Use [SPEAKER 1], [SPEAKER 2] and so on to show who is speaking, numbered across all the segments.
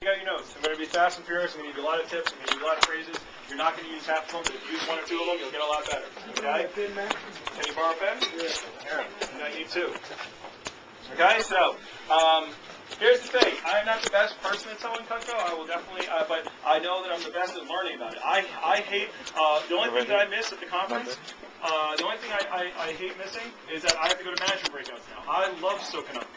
[SPEAKER 1] You got your notes. I'm going to be fast and furious. I'm going to give you a lot of tips. I'm going to give you a lot of phrases. You're not going to use half of them, but if you use one or two of them, you'll get a lot better. Okay? Can you borrow a pen? Yeah. Here. And I need two. Okay? So, here's the thing. I'm not the best person at sewing Cutco. I will definitely, but I know that I'm the best at learning about it. I hate, the only thing that I miss at the conference, the only thing I hate missing is that I have to go to management breakouts now. I love soaking up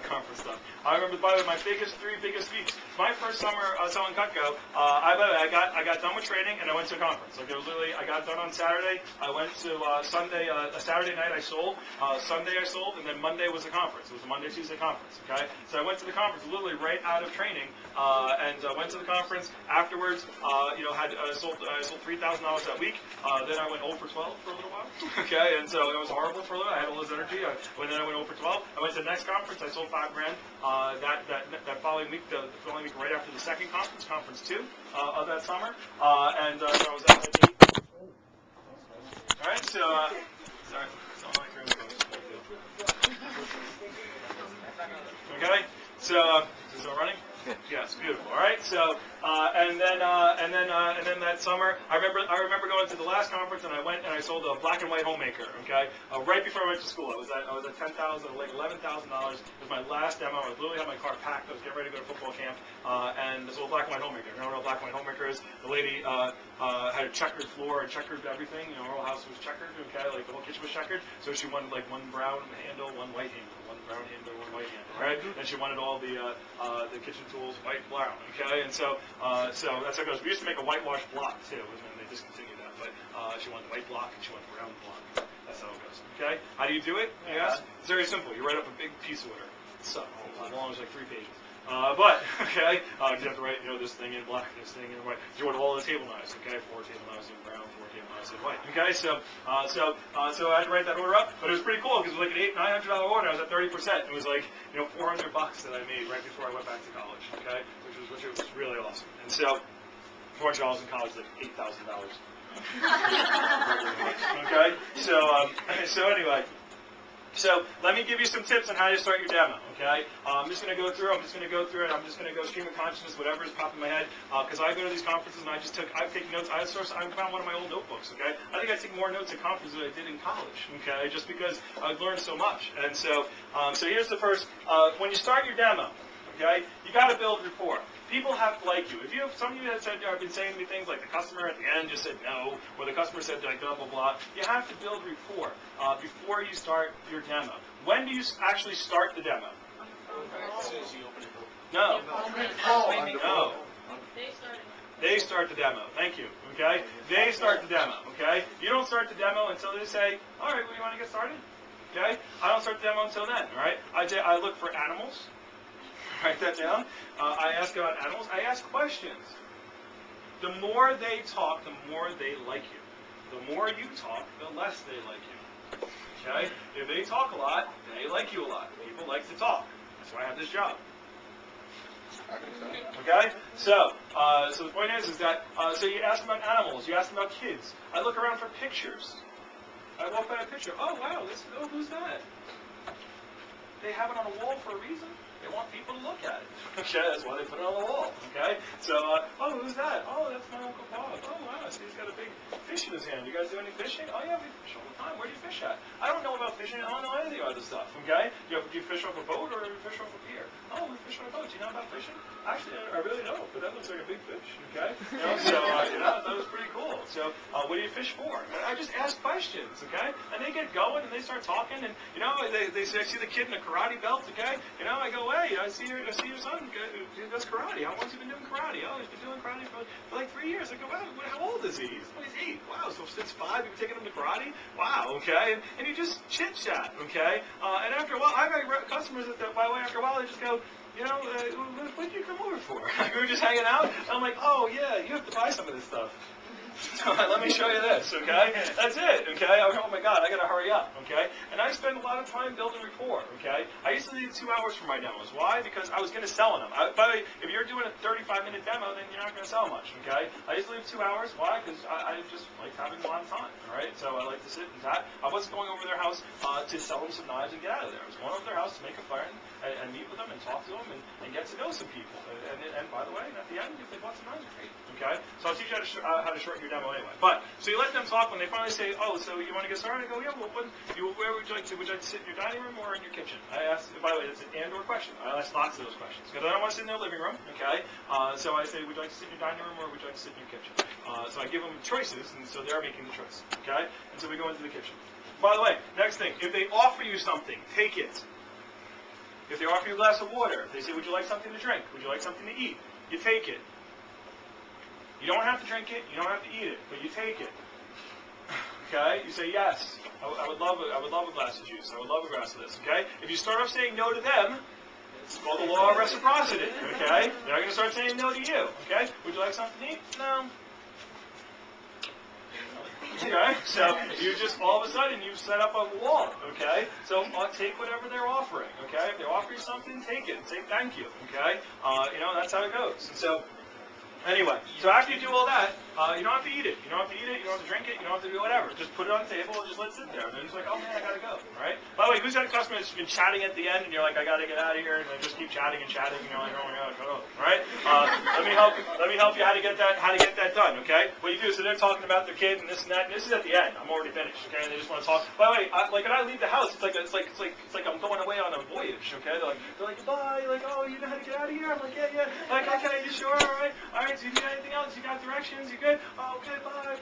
[SPEAKER 1] conference stuff. I remember, by the way, my three biggest weeks. My first summer selling Cutco, I got done with training and I went to a conference. Like, it was literally, I got done on Saturday. I went to Sunday, a Saturday night I sold, Sunday I sold, and then Monday was the conference. It was a Monday, Tuesday conference. Okay, so I went to the conference literally right out of training, and went to the conference. Afterwards, I sold $3,000 that week. Then I went 0 for 12 for a little while. Okay, and so it was horrible for a little. I had all this energy. Then I went 0 for 12. I went to the next conference. I sold $5,000. That following week, the following week right after the second conference, conference 2 of that summer, and I was at the. All right, so sorry, it's all my cream. Okay, so is it running? Yes, beautiful. All right, so and then that summer, I remember going to the last conference, and I went and I sold a black and white homemaker. Okay, right before I went to school, I was at $10,000, like $11,000. It was my last demo. I literally had my car packed. I was getting ready to go to football camp, and I sold a black and white homemaker. You know what a black and white homemaker is? The lady had a checkered floor and checkered everything. You know, her whole house was checkered. Okay, like the whole kitchen was checkered. So she wanted like one brown handle, one white handle, one brown handle, one white handle. Right? And she wanted all the kitchen tools white, brown. Okay, and so that's how it goes. We used to make a whitewash block too, and then they discontinued that. But she wanted the white block and she wanted the brown block. That's how it goes. Okay, how do you do it? Yes, it's very simple. You write up a big piece order. It's as long as like 3 pages. But okay, you have to write, this thing in black, this thing in white. You want all the table knives, okay? 4 table knives in brown, 4 table knives in white. Okay, so I had to write that order up, but it was pretty cool because it was like an $900 order. I was at 30%. It was like $400 that I made right before I went back to college. Okay, which was really awesome. And so $400 in college is like $8,000. Okay, so anyway. So let me give you some tips on how to start your demo. Okay, I'm just going to go through it. I'm just going to go stream of consciousness, whatever is popping in my head. Because I go to these conferences and I've taken notes. I found one of my old notebooks. Okay, I think I take more notes at conferences than I did in college. Okay, just because I've learned so much. And so here's the first. When you start your demo, okay, you got to build rapport. People have to like you. If you have some of you that said, have been saying to me things like the customer at the end just said no, or the customer said like blah, blah, blah, you have to build rapport before you start your demo. When do you actually start the demo?
[SPEAKER 2] As soon as you open it.
[SPEAKER 1] No. No. They start the demo. Thank you. Okay? They start the demo. Okay? You don't start the demo until they say, all right, well, you want to get started? Okay? I don't start the demo until then. All right? I look for animals. Write that down. I ask about animals. I ask questions. The more they talk, the more they like you. The more you talk, the less they like you. Okay? If they talk a lot, they like you a lot. People like to talk. That's why I have this job. Okay? So the point is that, so you ask about animals. You ask about kids. I look around for pictures. I walk by a picture. Oh, wow. Who's that? They have it on a wall for a reason. They want people to look at it. Okay, that's why they put it on the wall. Okay, so who's that? Oh, that's my Uncle Bob. Oh, wow, I see he's got a big fish in his hand. You guys do any fishing? Oh yeah, we fish all the time. Where do you fish at? I don't know about fishing. I don't know anything about this stuff. Okay, do you fish off a boat or do you fish off a pier? Oh, we fish on a boat. Do you know about fishing? Actually, I really don't. But that looks like a big fish. Okay, that was pretty cool. So, what do you fish for? And I just ask questions. Okay, and they get going and they start talking and they say I see the kid in a karate belt. Okay, I go. Hey, I see your son does karate. How long has he been doing karate? Oh, he's been doing karate for like 3 years. I go, wow, how old is he? He's 8. Wow, so since 5 you've taken him to karate? Wow, okay. And you just chit chat, okay. And after a while, I've got customers that, by the way, after a while they just go, what did you come over for? We were just hanging out. And I'm like, oh yeah, you have to buy some of this stuff. So let me show you this, okay? That's it, okay? Oh my God, I gotta hurry up, okay? And I spend a lot of time building rapport, okay? I used to leave 2 hours for my demos. Why? Because I was gonna sell them. By the way, if you're doing a 35-minute demo, then you're not gonna sell much, okay? I used to leave 2 hours. Why? Because I just like having a lot of time, all right? So I like to sit and chat. I wasn't going over their house to sell them some knives and get out of there. I was going over their house to make a friend and meet with them and talk to them and get to know some people. And by the way, at the end, if they bought some knives, great, okay? So I'll teach you how to shorten your demo anyway. But, so you let them talk. When they finally say, oh, so you want to get started? I go, yeah, well, where would you like to? Would you like to sit in your dining room or in your kitchen? I ask, by the way, it's an and/or question. I ask lots of those questions because I don't want to sit in their living room, okay? So I say, would you like to sit in your dining room or would you like to sit in your kitchen? So I give them choices, and so they're making the choice, okay? And so we go into the kitchen. By the way, next thing, if they offer you something, take it. If they offer you a glass of water, if they say, would you like something to drink? Would you like something to eat? You take it. You don't have to drink it, you don't have to eat it, but you take it. Okay? You say, yes, I would love a glass of juice. I would love a glass of this, okay? If you start off saying no to them, it's called the law of reciprocity, okay? They're going to start saying no to you, okay? Would you like something to eat? No. Okay? So you just, all of a sudden, you've set up a wall, okay? So take whatever they're offering, okay? If they offer you something, take it. Say thank you, okay? That's how it goes. And so, anyway, so after you do all that, you don't have to eat it. You don't have to eat it. You don't have to drink it. You don't have to do whatever. Just put it on the table and just let it sit there. And they're just like, oh man, I gotta go. All right. By the way, who's got a customer that's been chatting at the end, and you're like, I gotta get out of here, and they just keep chatting and chatting, and you're like, oh my God, shut up. All right. Let me help you how to get that done. Okay. What you do is they're talking about their kid and this and that. And this is at the end. I'm already finished. Okay. And they just want to talk. By the way, when I leave the house, it's like I'm going away on a voyage. Okay. They're like goodbye. Like, oh, you know how to get out of here? I'm like, yeah. Like, okay, you sure? All right. So you need anything else? You got directions? You good? Oh, okay, bye.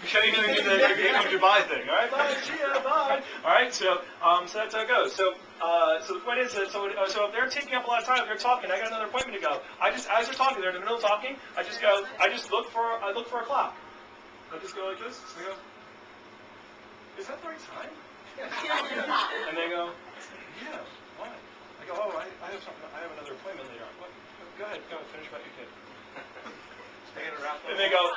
[SPEAKER 1] Okay, you know, here comes your bye thing. All right, bye, see ya, bye. All right, so that's how it goes. So the point is that so if they're taking up a lot of time, if they're talking, I got another appointment to go. As they're talking, they're in the middle of talking. I look for a clock. I just go like this. I go, is that the right time? And they go, yeah. Why? I go, oh, I have something. I have another appointment later on. What? Go ahead, finish about your kid. And they go,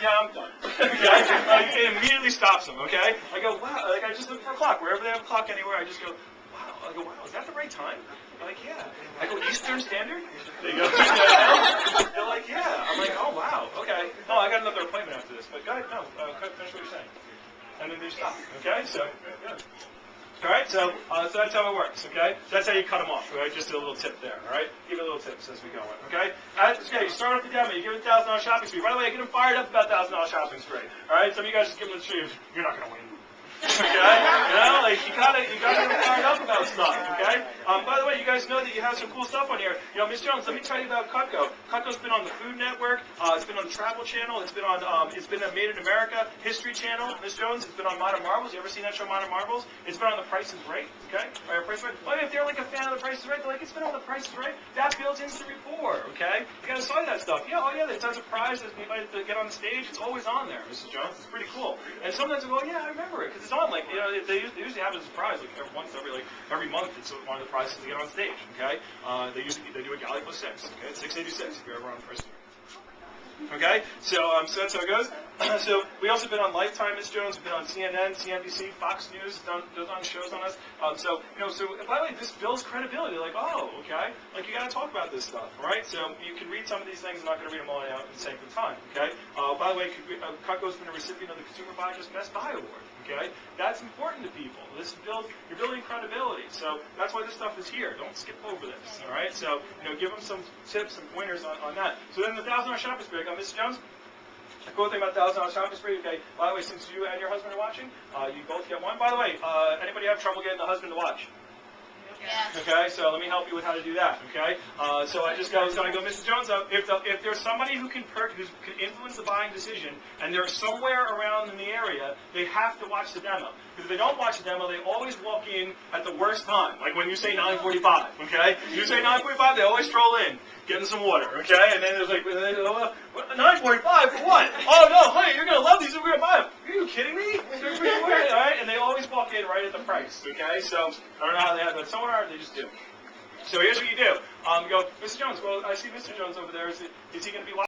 [SPEAKER 1] yeah, I'm done. Okay? It immediately stops them, okay? I go, wow, like I just look for a clock. Wherever they have a clock anywhere, I just go, wow. I go, wow, is that the right time? They're like, yeah. I go, Eastern Standard? They go, they're like, yeah. I'm like, oh, wow, okay. Oh, I got another appointment after this, but go ahead, no, finish what you're saying. And then they stop, okay? So, good. All right, so that's how it works, okay? So that's how you cut them off, right? Just a little tip there, all right? Give it a little tips as we go on, okay? You start off the demo, you give it $1,000 shopping spree. By the way, I get them fired up about $1,000 shopping spree, all right? Some of you guys just give them the spree. You're not going to win. Okay? Like you gotta get fired up about stuff, okay? By the way, you guys know that you have some cool stuff on here. Miss Jones, let me tell you about Cutco. Cutco's been on the Food Network, it's been on the Travel Channel, it's been a Made in America History Channel, Miss Jones, it's been on Modern Marvels. You ever seen that show, Modern Marvels? It's been on The Price is Right, okay? Price is Right. Well, if they're like a fan of The Price is Right, they're like, it's been on The Price is Right. That builds instant rapport, okay? You gotta study that stuff. Yeah, there's tons of prizes, anybody to get on the stage, it's always on there, Mrs. Jones. It's pretty cool. And sometimes I go, yeah, I remember it, because it's on, like, they usually have it as a prize, like every month. It's one of the prizes to get on stage. Okay, they do a galley plus 6. Okay, it's $6.86 if you're ever on the first. Okay, so that's how it goes. So we also been on Lifetime, Miss Jones. We've been on CNN, CNBC, Fox News, done shows on us. So by the way, this builds credibility. Like, oh, okay, like you got to talk about this stuff, right? So you can read some of these things. I'm not going to read them all out in the sake of time. Okay. By the way, Cutco's been a recipient of the Consumer Buyers Best Buy Award. Okay, that's important to people. You're building credibility. So that's why this stuff is here. Don't skip over this. All right. So give them some tips and pointers on that. So then the $1,000 shopping spree. Mrs. Jones. The cool thing about $1,000 shopping spree. Okay. By the way, since you and your husband are watching, you both get one. By the way, anybody have trouble getting the husband to watch? Yeah. Okay, so let me help you with how to do that. Okay, so I go, Mrs. Jones. If there's somebody who can influence the buying decision, and they're somewhere around in the area, they have to watch the demo. Because if they don't watch the demo, they always walk in at the worst time. Like when you say 9:45. Okay, you say 9:45, they always stroll in, getting some water. Okay, and then there's like 9:45 for what? Oh no, honey, you're gonna love these. We're gonna buy them. Are you kidding me? They're pretty weird, all right? And they always walk in right at the price. Okay, so I don't know how they have that. Someone they just do. So here's what you do. You go, Mr. Jones. Well, I see Mr. Jones over there. Is he going to be watching?